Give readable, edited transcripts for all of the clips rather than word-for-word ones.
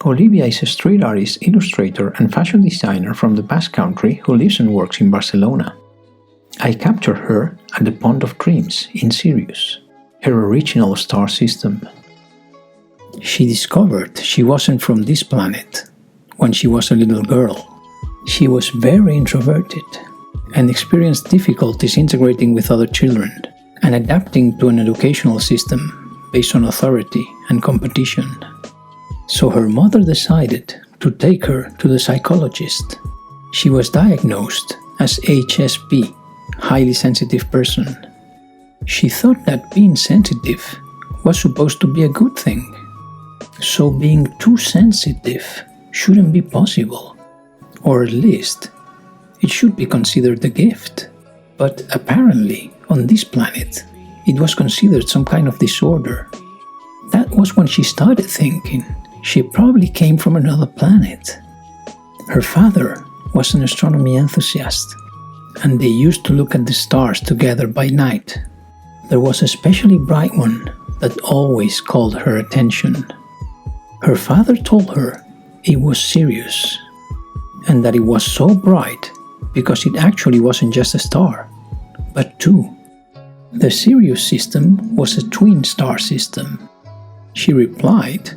Olivia is a street artist, illustrator, and fashion designer from the Basque Country who lives and works in Barcelona. I captured her at the Pond of Dreams in Sirius, her original star system. She discovered she wasn't from this planet when she was a little girl. She was very introverted and experienced difficulties integrating with other children and adapting to an educational system based on authority and competition. So her mother decided to take her to the psychologist. She was diagnosed as HSP, highly sensitive person. She thought that being sensitive was supposed to be a good thing. So being too sensitive shouldn't be possible, or at least it should be considered a gift. But apparently, on this planet, it was considered some kind of disorder. That was when she started thinking she probably came from another planet. Her father was an astronomy enthusiast, and they used to look at the stars together by night. There was a especially bright one that always called her attention. Her father told her it was Sirius, and that it was so bright because it actually wasn't just a star, but two. The Sirius system was a twin star system. She replied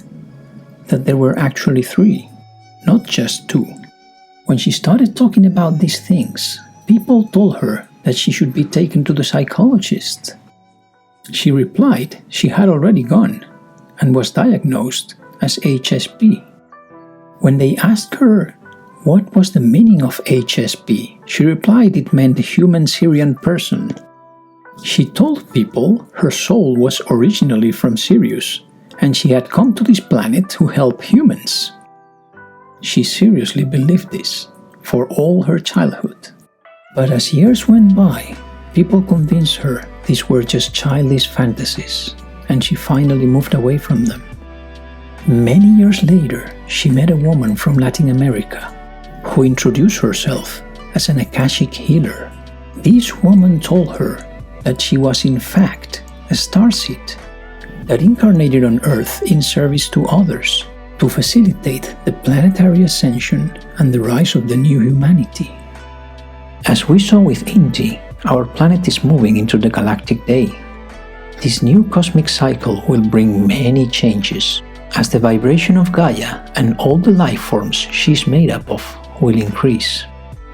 that there were actually three, not just two. When she started talking about these things, people told her that she should be taken to the psychologist. She replied she had already gone and was diagnosed as HSP. When they asked her what was the meaning of HSP, she replied it meant human Syrian person. She told people her soul was originally from Sirius, and she had come to this planet to help humans. She seriously believed this for all her childhood. But as years went by, people convinced her these were just childish fantasies, and she finally moved away from them. Many years later, she met a woman from Latin America who introduced herself as an Akashic healer. This woman told her that she was in fact a starseed that incarnated on Earth in service to others to facilitate the planetary ascension and the rise of the new humanity. As we saw with Inti, our planet is moving into the galactic day. This new cosmic cycle will bring many changes, as the vibration of Gaia and all the life forms she's made up of will increase.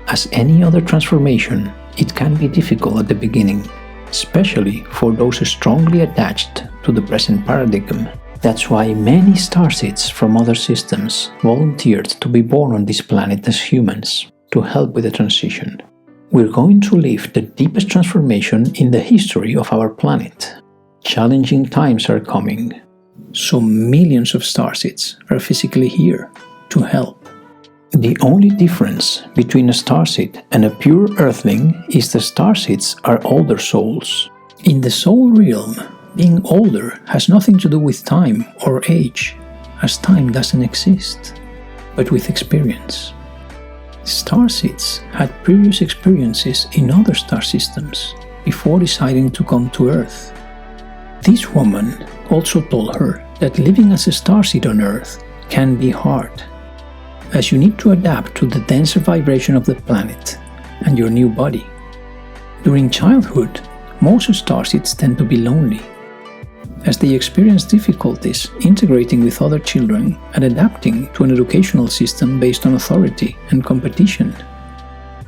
As any other transformation, it can be difficult at the beginning, especially for those strongly attached to the present paradigm. That's why many starseeds from other systems volunteered to be born on this planet as humans to help with the transition. We're going to live the deepest transformation in the history of our planet. Challenging times are coming, so millions of starseeds are physically here to help. The only difference between a starseed and a pure earthling is the starseeds are older souls. In the soul realm, being older has nothing to do with time or age, as time doesn't exist, but with experience. Starseeds had previous experiences in other star systems before deciding to come to Earth. This woman also told her that living as a starseed on Earth can be hard, as you need to adapt to the denser vibration of the planet and your new body. During childhood, most starseeds tend to be lonely, as they experience difficulties integrating with other children and adapting to an educational system based on authority and competition.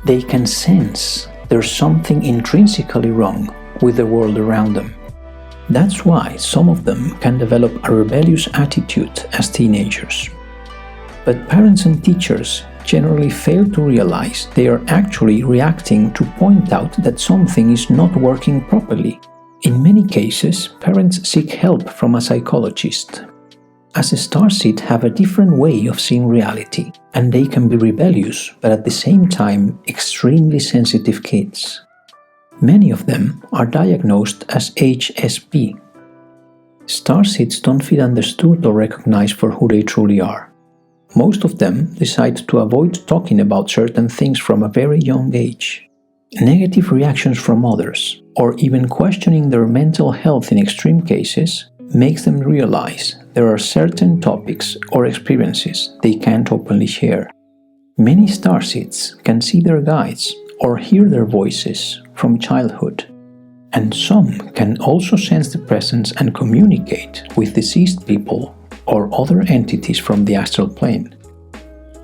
They can sense there's something intrinsically wrong with the world around them. That's why some of them can develop a rebellious attitude as teenagers. But parents and teachers generally fail to realize they are actually reacting to point out that something is not working properly. In many cases, parents seek help from a psychologist, as a starseed have a different way of seeing reality, and they can be rebellious but at the same time extremely sensitive kids. Many of them are diagnosed as HSP. Starseeds don't feel understood or recognized for who they truly are. Most of them decide to avoid talking about certain things from a very young age. Negative reactions from others, or even questioning their mental health in extreme cases, makes them realize There are certain topics or experiences they can't openly share. Many starseeds can see their guides or hear their voices from childhood, and some can also sense the presence and communicate with deceased people or other entities from the astral plane.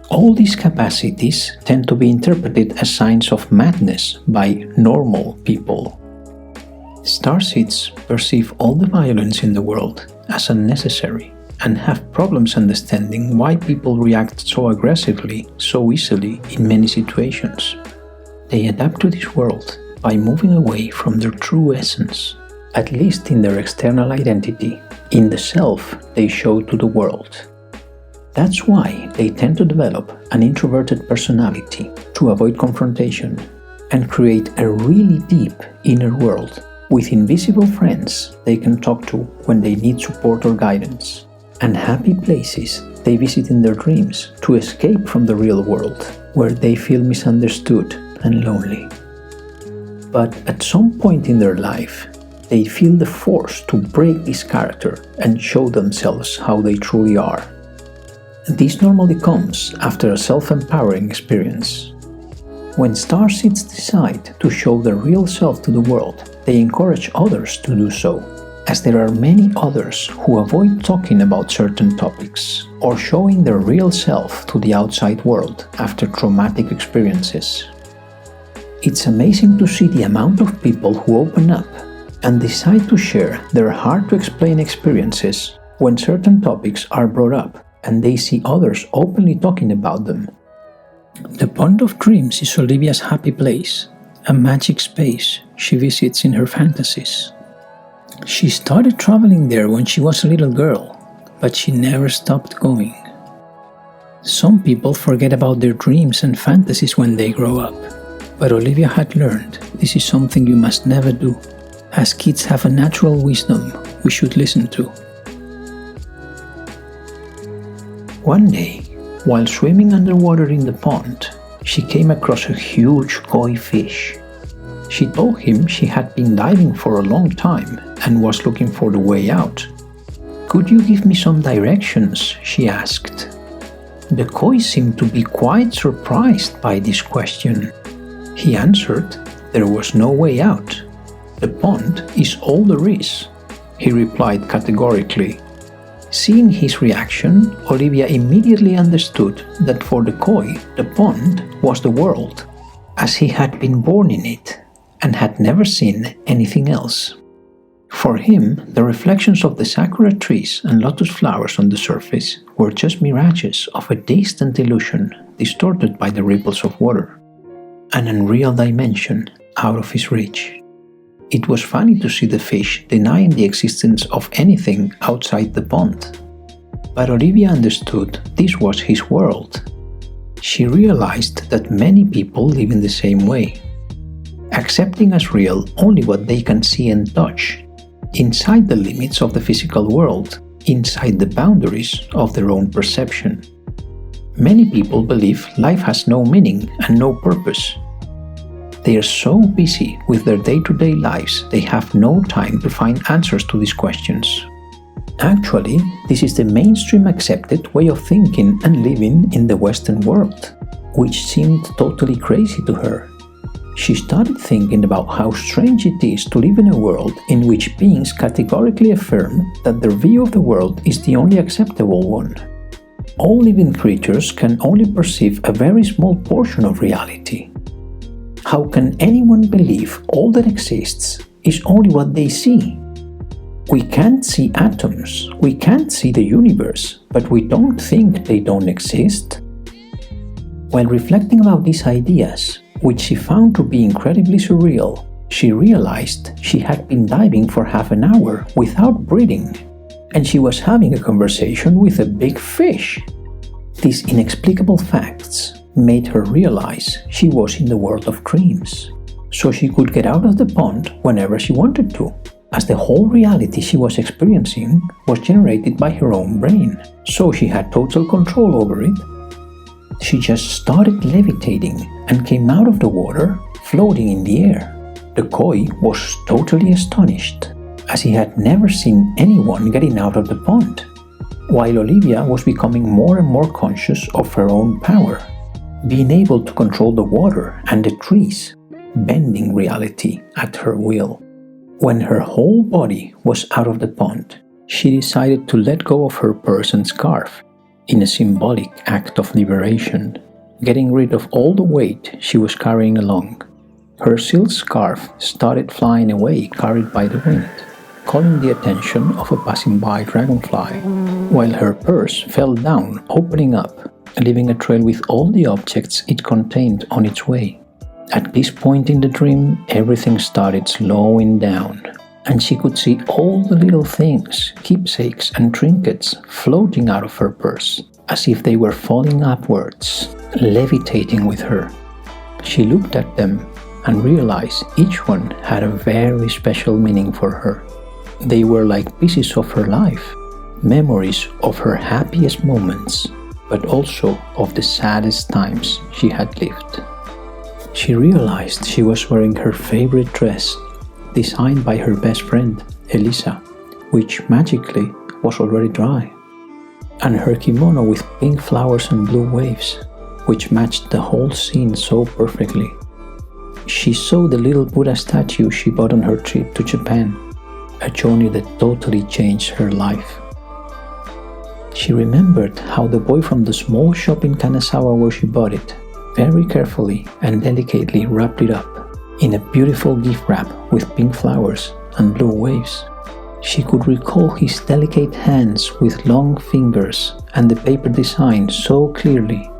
All these capacities tend to be interpreted as signs of madness by normal people. Starseeds perceive all the violence in the world as unnecessary and have problems understanding why people react so aggressively, so easily in many situations. They adapt to this world by moving away from their true essence, at least in their external identity, in the self they show to the world. That's why they tend to develop an introverted personality to avoid confrontation and create a really deep inner world with invisible friends they can talk to when they need support or guidance, and happy places they visit in their dreams to escape from the real world where they feel misunderstood and lonely. But at some point in their life, they feel the force to break this character and show themselves how they truly are. This normally comes after a self-empowering experience. When starseeds decide to show their real self to the world, they encourage others to do so, as there are many others who avoid talking about certain topics or showing their real self to the outside world after traumatic experiences. It's amazing to see the amount of people who open up and decide to share their hard-to-explain experiences when certain topics are brought up and they see others openly talking about them. The Pond of Dreams is Olivia's happy place, a magic space she visits in her fantasies. She started traveling there when she was a little girl, but she never stopped going. Some people forget about their dreams and fantasies when they grow up, but Olivia had learned this is something you must never do, as kids have a natural wisdom we should listen to. One day, while swimming underwater in the pond, she came across a huge koi fish. She told him she had been diving for a long time and was looking for the way out. "Could you give me some directions?" she asked. The koi seemed to be quite surprised by this question. He answered there was no way out. "The pond is all there is," he replied categorically. Seeing his reaction, Olivia immediately understood that for the koi, the pond was the world, as he had been born in it and had never seen anything else. For him, the reflections of the sakura trees and lotus flowers on the surface were just mirages of a distant illusion distorted by the ripples of water, an unreal dimension out of his reach. It was funny to see the fish denying the existence of anything outside the pond. But Olivia understood this was his world. She realized that many people live in the same way, accepting as real only what they can see and touch, inside the limits of the physical world, inside the boundaries of their own perception. Many people believe life has no meaning and no purpose. They are so busy with their day-to-day lives, they have no time to find answers to these questions. Actually, this is the mainstream accepted way of thinking and living in the Western world, which seemed totally crazy to her. She started thinking about how strange it is to live in a world in which beings categorically affirm that their view of the world is the only acceptable one. All living creatures can only perceive a very small portion of reality. How can anyone believe all that exists is only what they see? We can't see atoms, we can't see the universe, but we don't think they don't exist. While reflecting about these ideas, which she found to be incredibly surreal, she realized she had been diving for half an hour without breathing, and she was having a conversation with a big fish. These inexplicable facts made her realize she was in the world of dreams, so she could get out of the pond whenever she wanted to, as the whole reality she was experiencing was generated by her own brain, so she had total control over it. She just started levitating and came out of the water, floating in the air. The koi was totally astonished, as he had never seen anyone getting out of the pond. while Olivia was becoming more and more conscious of her own power, being able to control the water and the trees, bending reality at her will. When her whole body was out of the pond, she decided to let go of her purse and scarf in a symbolic act of liberation, getting rid of all the weight she was carrying along. Her silk scarf started flying away, carried by the wind, calling the attention of a passing by dragonfly, while her purse fell down, opening up, leaving a trail with all the objects it contained on its way. At this point in the dream, everything started slowing down, and she could see all the little things, keepsakes and trinkets floating out of her purse, as if they were falling upwards, levitating with her. She looked at them and realized each one had a very special meaning for her. They were like pieces of her life, memories of her happiest moments, but also of the saddest times she had lived. She realized she was wearing her favorite dress, designed by her best friend, Elisa, which magically was already dry, and her kimono with pink flowers and blue waves, which matched the whole scene so perfectly. She saw the little Buddha statue she bought on her trip to Japan, a journey that totally changed her life. She remembered how the boy from the small shop in Kanazawa where she bought it very carefully and delicately wrapped it up in a beautiful gift wrap with pink flowers and blue waves. She could recall his delicate hands with long fingers and the paper design so clearly.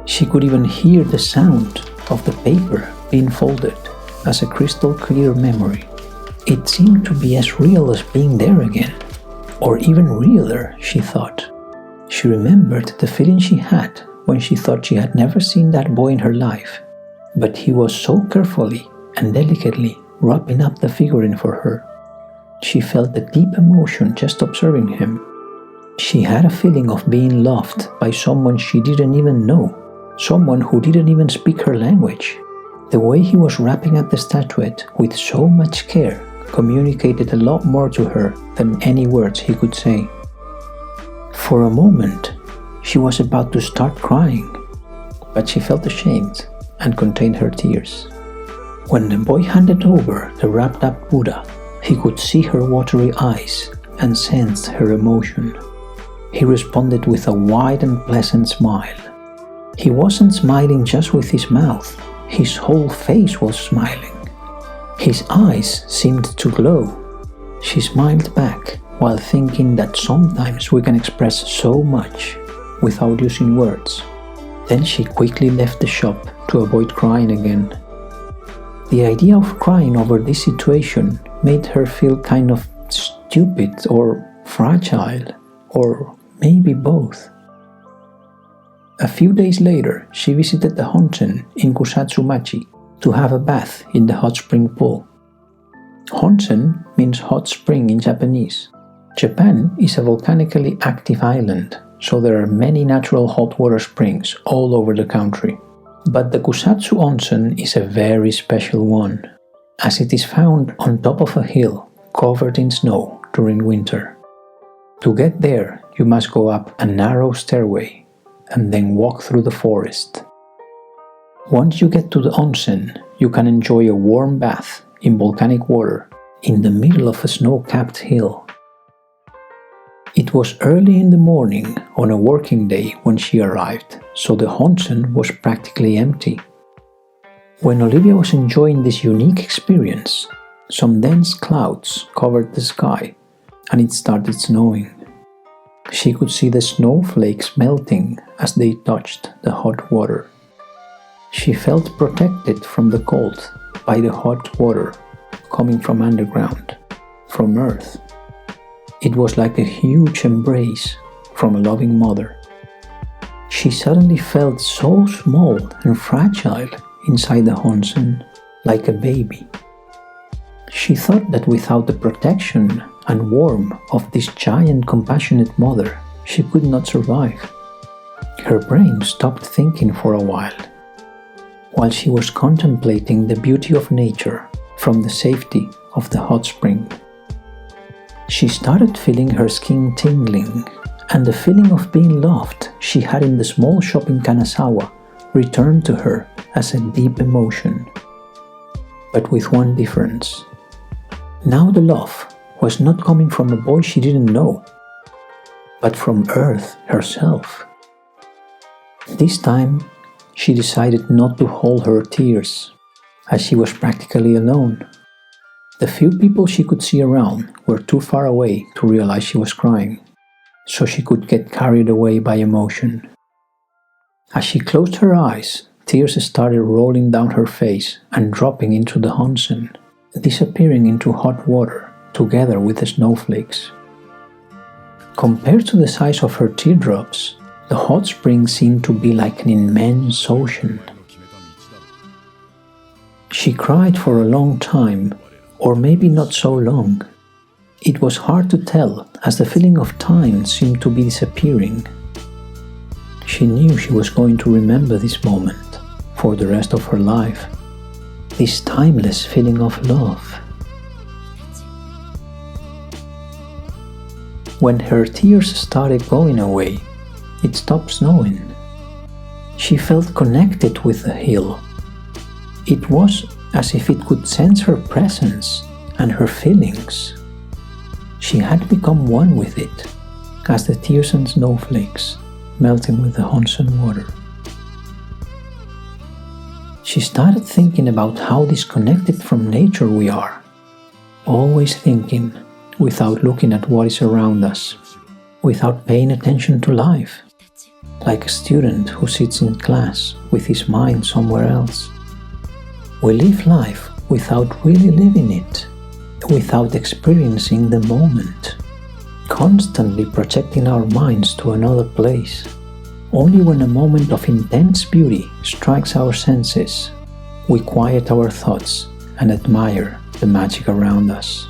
She could even hear the sound of the paper being folded as a crystal clear memory. It seemed to be as real as being there again, or even realer, she thought. She remembered the feeling she had when she thought she had never seen that boy in her life, but he was so carefully and delicately wrapping up the figurine for her. She felt a deep emotion just observing him. She had a feeling of being loved by someone she didn't even know, someone who didn't even speak her language. The way he was wrapping up the statuette with so much care communicated a lot more to her than any words he could say. For a moment, she was about to start crying, but she felt ashamed and contained her tears. When the boy handed over the wrapped up Buddha, he could see her watery eyes and sensed her emotion. He responded with a wide and pleasant smile. He wasn't smiling just with his mouth, his whole face was smiling. His eyes seemed to glow. She smiled back while thinking that sometimes we can express so much without using words. Then she quickly left the shop to avoid crying again. The idea of crying over this situation made her feel kind of stupid or fragile, or maybe both. A few days later, she visited the onsen in Kusatsumachi to have a bath in the hot spring pool. Onsen means hot spring in Japanese. Japan is a volcanically active island, so there are many natural hot water springs all over the country. But the Kusatsu Onsen is a very special one, as it is found on top of a hill covered in snow during winter. To get there, you must go up a narrow stairway and then walk through the forest. Once you get to the onsen, you can enjoy a warm bath in volcanic water in the middle of a snow-capped hill. It was early in the morning on a working day when she arrived, so the onsen was practically empty. When Olivia was enjoying this unique experience, some dense clouds covered the sky and it started snowing. She could see the snowflakes melting as they touched the hot water. She felt protected from the cold by the hot water coming from underground, from Earth. It was like a huge embrace from a loving mother. She suddenly felt so small and fragile inside the onsen, like a baby. She thought that without the protection and warmth of this giant compassionate mother, she could not survive. Her brain stopped thinking for a while she was contemplating the beauty of nature from the safety of the hot spring. She started feeling her skin tingling and the feeling of being loved she had in the small shop in Kanazawa returned to her as a deep emotion. But with one difference. Now the love was not coming from a boy she didn't know, but from Earth herself. This time, she decided not to hold her tears, as she was practically alone. The few people she could see around were too far away to realize she was crying, so she could get carried away by emotion. As she closed her eyes, tears started rolling down her face and dropping into the onsen, disappearing into hot water together with the snowflakes. Compared to the size of her teardrops, the hot spring seemed to be like an immense ocean. She cried for a long time, or maybe not so long. It was hard to tell, as the feeling of time seemed to be disappearing. She knew she was going to remember this moment for the rest of her life, this timeless feeling of love. When her tears started going away, it stopped snowing. She felt connected with the hill. It was as if it could sense her presence and her feelings. She had become one with it, as the tears and snowflakes melting with the onsen water. She started thinking about how disconnected from nature we are, always thinking without looking at what is around us, without paying attention to life, like a student who sits in class with his mind somewhere else. We live life without really living it, without experiencing the moment, constantly projecting our minds to another place. Only when a moment of intense beauty strikes our senses, we quiet our thoughts and admire the magic around us.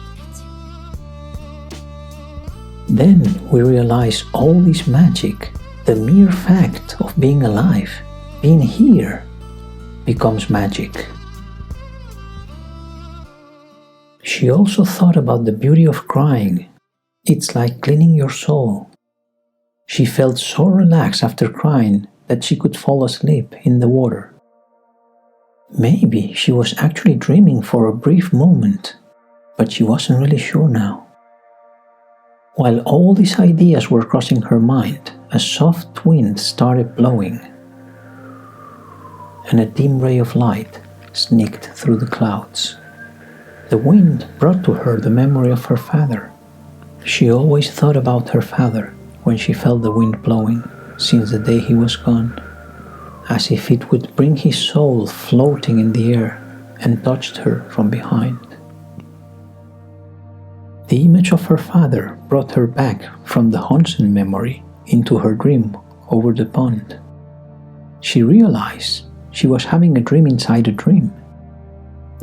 Then we realize all this magic, the mere fact of being alive, being here, becomes magic. She also thought about the beauty of crying. It's like cleaning your soul. She felt so relaxed after crying that she could fall asleep in the water. Maybe she was actually dreaming for a brief moment, but she wasn't really sure now. While all these ideas were crossing her mind, a soft wind started blowing, and a dim ray of light sneaked through the clouds. The wind brought to her the memory of her father. She always thought about her father when she felt the wind blowing, since the day he was gone, as if it would bring his soul floating in the air and touched her from behind. The image of her father brought her back from the onsen memory into her dream over the pond. She realized she was having a dream inside a dream,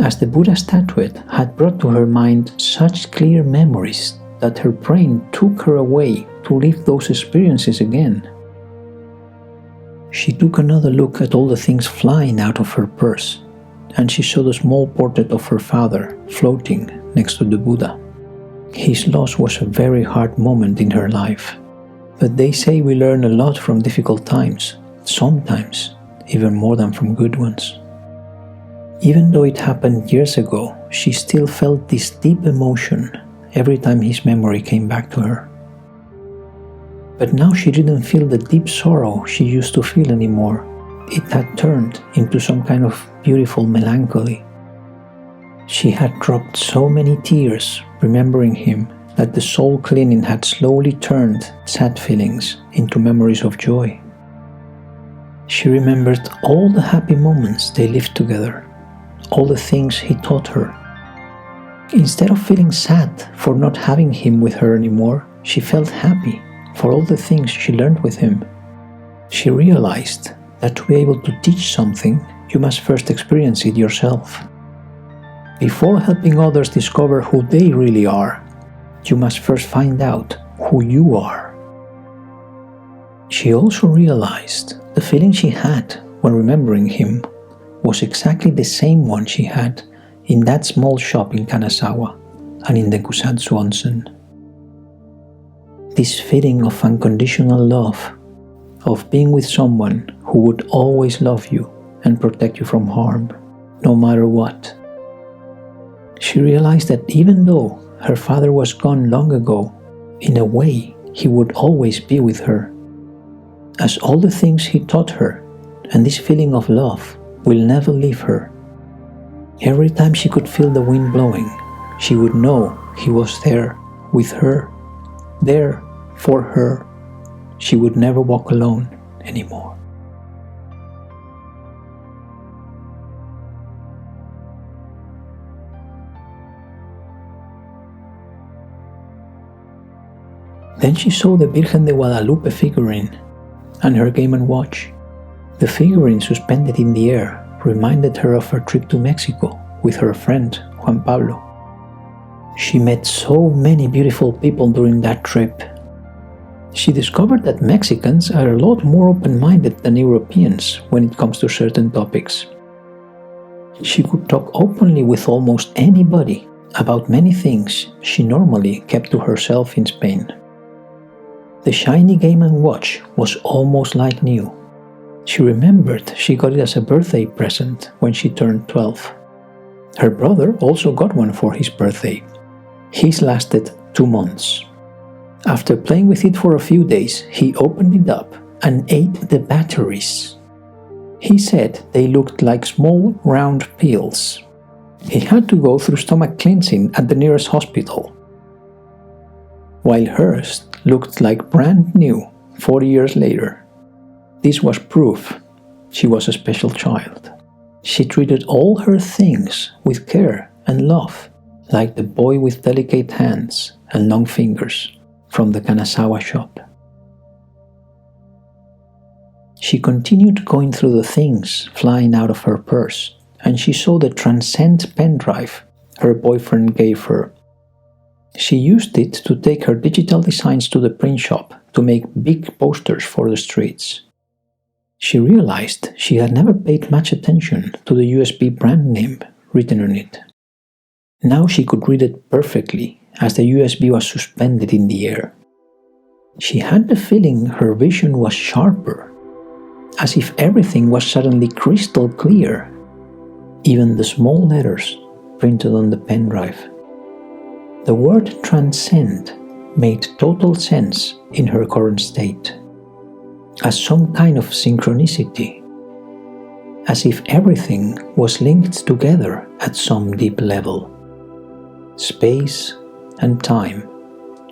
as the Buddha statuette had brought to her mind such clear memories that her brain took her away to live those experiences again. She took another look at all the things flying out of her purse, and she saw the small portrait of her father floating next to the Buddha. His loss was a very hard moment in her life, but they say we learn a lot from difficult times, sometimes even more than from good ones. Even though it happened years ago, she still felt this deep emotion every time his memory came back to her. But now she didn't feel the deep sorrow she used to feel anymore. It had turned into some kind of beautiful melancholy. She had dropped so many tears remembering him that the soul cleaning had slowly turned sad feelings into memories of joy. She remembered all the happy moments they lived together, all the things he taught her. Instead of feeling sad for not having him with her anymore, she felt happy for all the things she learned with him. She realized that to be able to teach something, you must first experience it yourself. Before helping others discover who they really are, you must first find out who you are. She also realized the feeling she had when remembering him was exactly the same one she had in that small shop in Kanazawa and in the Kusatsu onsen. This feeling of unconditional love, of being with someone who would always love you and protect you from harm, no matter what. She realized that even though her father was gone long ago, in a way he would always be with her, as all the things he taught her and this feeling of love will never leave her. Every time she could feel the wind blowing, she would know he was there with her, there for her. She would never walk alone anymore. Then she saw the Virgen de Guadalupe figurine and her Game & Watch. The figurine suspended in the air reminded her of her trip to Mexico with her friend Juan Pablo. She met so many beautiful people during that trip. She discovered that Mexicans are a lot more open-minded than Europeans when it comes to certain topics. She could talk openly with almost anybody about many things she normally kept to herself in Spain. The shiny Game & Watch was almost like new. She remembered she got it as a birthday present when she turned 12. Her brother also got one for his birthday. His lasted 2 months. After playing with it for a few days, he opened it up and ate the batteries. He said they looked like small round pills. He had to go through stomach cleansing at the nearest hospital, while hers looked like brand new 40 years later. This was proof she was a special child. She treated all her things with care and love, like the boy with delicate hands and long fingers from the Kanazawa shop. She continued going through the things flying out of her purse, and she saw the Transcend pen drive her boyfriend gave her. She used it to take her digital designs to the print shop to make big posters for the streets. She realized she had never paid much attention to the USB brand name written on it. Now she could read it perfectly as the USB was suspended in the air. She had the feeling her vision was sharper, as if everything was suddenly crystal clear, even the small letters printed on the pen drive. The word transcend made total sense in her current state, as some kind of synchronicity, as if everything was linked together at some deep level. Space and time,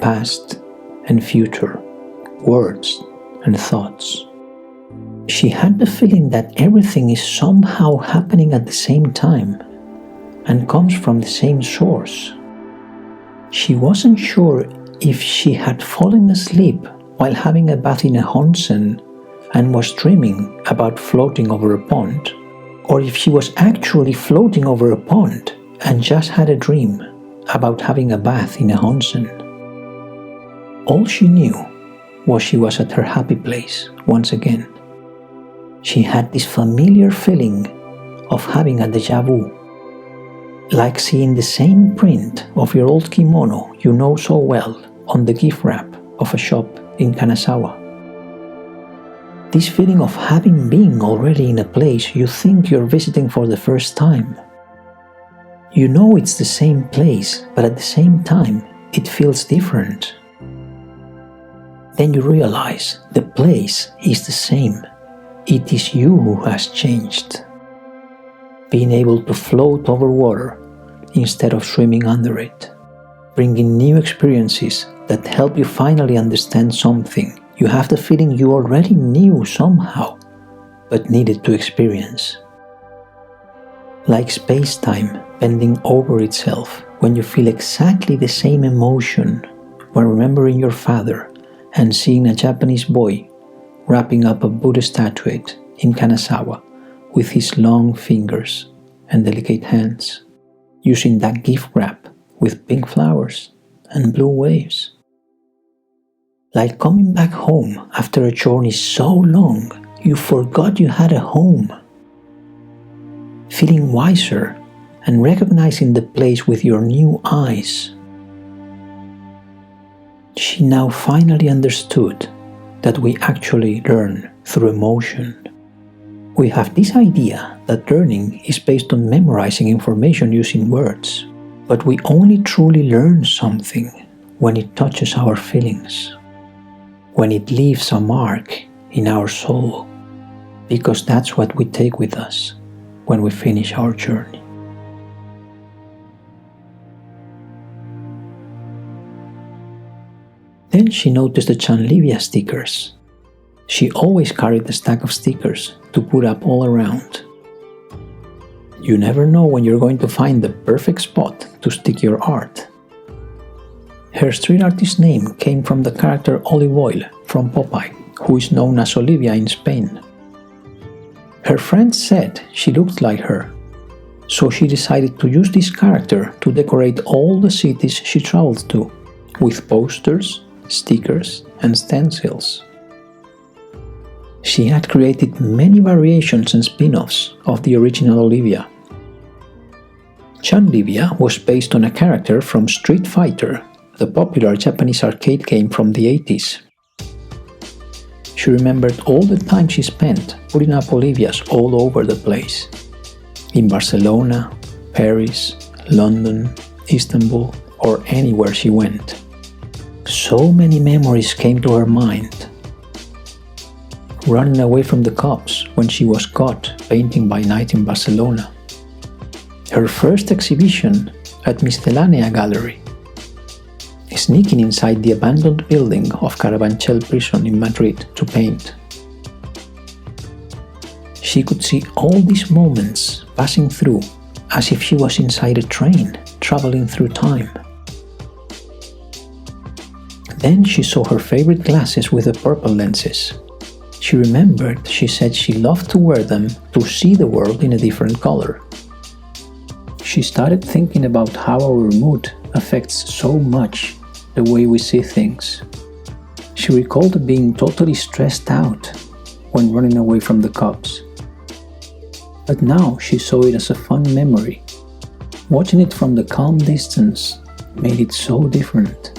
past and future, words and thoughts. She had the feeling that everything is somehow happening at the same time and comes from the same source. She wasn't sure if she had fallen asleep while having a bath in a onsen and was dreaming about floating over a pond, or if she was actually floating over a pond and just had a dream about having a bath in a onsen. All she knew was she was at her happy place once again. She had this familiar feeling of having a déjà vu, like seeing the same print of your old kimono you know so well on the gift wrap of a shop in Kanazawa. This feeling of having been already in a place you think you're visiting for the first time. You know it's the same place, but at the same time it feels different. Then you realize the place is the same. It is you who has changed. Being able to float over water instead of swimming under it, bringing new experiences that help you finally understand something you have the feeling you already knew somehow, but needed to experience. Like space-time bending over itself when you feel exactly the same emotion when remembering your father and seeing a Japanese boy wrapping up a Buddha statuette in Kanazawa with his long fingers and delicate hands, using that gift wrap with pink flowers and blue waves. Like coming back home after a journey so long you forgot you had a home. Feeling wiser and recognizing the place with your new eyes. She now finally understood that we actually learn through emotion. We have this idea that learning is based on memorizing information using words, but we only truly learn something when it touches our feelings, when it leaves a mark in our soul, because that's what we take with us when we finish our journey. Then she noticed the Olivia stickers. She always carried a stack of stickers to put up all around. You never know when you're going to find the perfect spot to stick your art. Her street artist name came from the character Olivia from Popeye, who is known as Olivia in Spain. Her friends said she looked like her, so she decided to use this character to decorate all the cities she traveled to, with posters, stickers, and stencils. She had created many variations and spin-offs of the original Olivia. Olivia was based on a character from Street Fighter, the popular Japanese arcade game from the 80s. She remembered all the time she spent putting up Olivias all over the place. In Barcelona, Paris, London, Istanbul, or anywhere she went. So many memories came to her mind. Running away from the cops when she was caught painting by night in Barcelona. Her first exhibition at Miscellanea Gallery. Sneaking inside the abandoned building of Carabanchel prison in Madrid to paint. She could see all these moments passing through as if she was inside a train traveling through time. Then she saw her favorite glasses with the purple lenses. She remembered she said she loved to wear them to see the world in a different color. She started thinking about how our mood affects so much the way we see things. She recalled being totally stressed out when running away from the cops. But now she saw it as a fun memory. Watching it from the calm distance made it so different.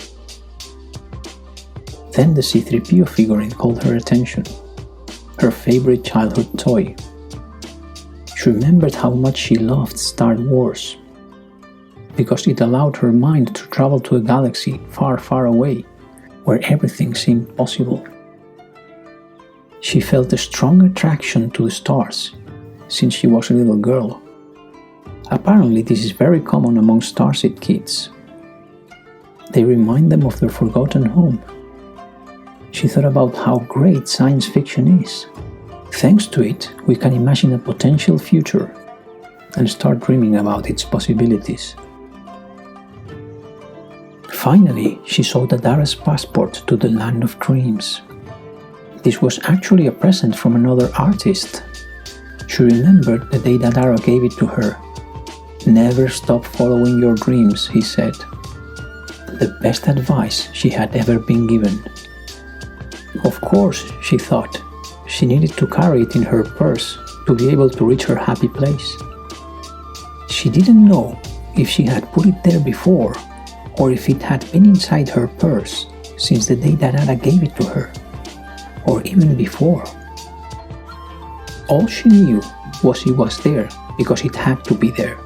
Then the C-3PO figurine called her attention, her favorite childhood toy. She remembered how much she loved Star Wars, because it allowed her mind to travel to a galaxy far, far away, where everything seemed possible. She felt a strong attraction to the stars, since she was a little girl. Apparently this is very common among starseed kids. They remind them of their forgotten home. She thought about how great science fiction is. Thanks to it, we can imagine a potential future and start dreaming about its possibilities. Finally, she saw the Dara's passport to the land of dreams. This was actually a present from another artist. She remembered the day that Dara gave it to her. "Never stop following your dreams," he said. The best advice she had ever been given. Of course, she thought, she needed to carry it in her purse to be able to reach her happy place. She didn't know if she had put it there before or if it had been inside her purse since the day that Ada gave it to her, or even before. All she knew was it was there because it had to be there,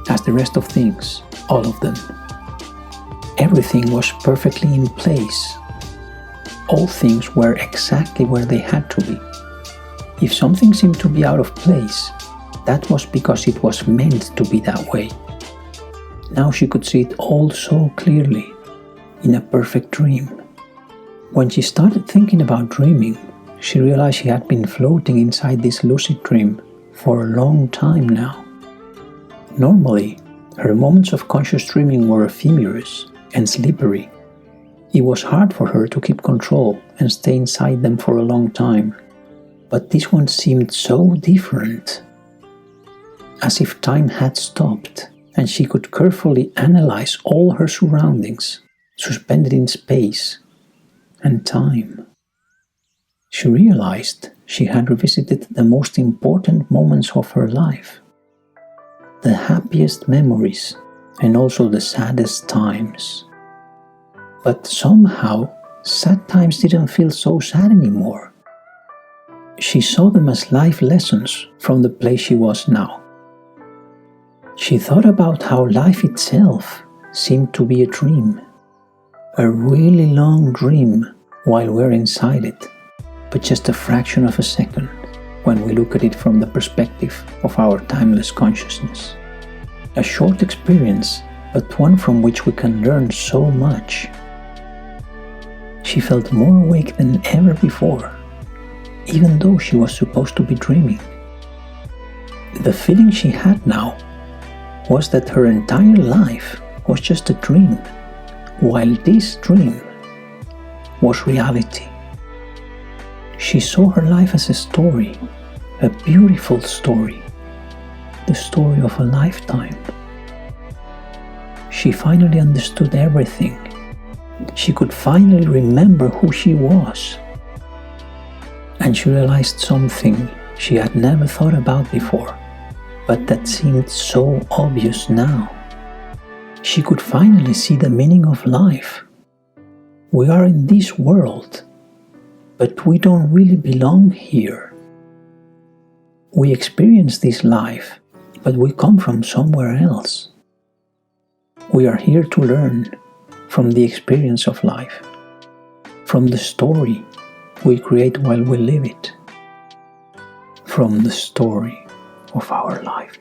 as the rest of things, all of them. Everything was perfectly in place. All things were exactly where they had to be. If something seemed to be out of place, that was because it was meant to be that way. Now she could see it all so clearly, in a perfect dream. When she started thinking about dreaming, she realized she had been floating inside this lucid dream for a long time now. Normally, her moments of conscious dreaming were ephemeral and slippery. It was hard for her to keep control and stay inside them for a long time. But this one seemed so different. As if time had stopped and she could carefully analyze all her surroundings, suspended in space and time. She realized she had revisited the most important moments of her life, the happiest memories and also the saddest times. But somehow, sad times didn't feel so sad anymore. She saw them as life lessons from the place she was now. She thought about how life itself seemed to be a dream. A really long dream while we're inside it, but just a fraction of a second when we look at it from the perspective of our timeless consciousness. A short experience, but one from which we can learn so much. She felt more awake than ever before, even though she was supposed to be dreaming. The feeling she had now was that her entire life was just a dream, while this dream was reality. She saw her life as a story, a beautiful story, the story of a lifetime. She finally understood everything. She could finally remember who she was. And she realized something she had never thought about before, but that seemed so obvious now. She could finally see the meaning of life. We are in this world, but we don't really belong here. We experience this life, but we come from somewhere else. We are here to learn from the experience of life, from the story we create while we live it, from the story of our life.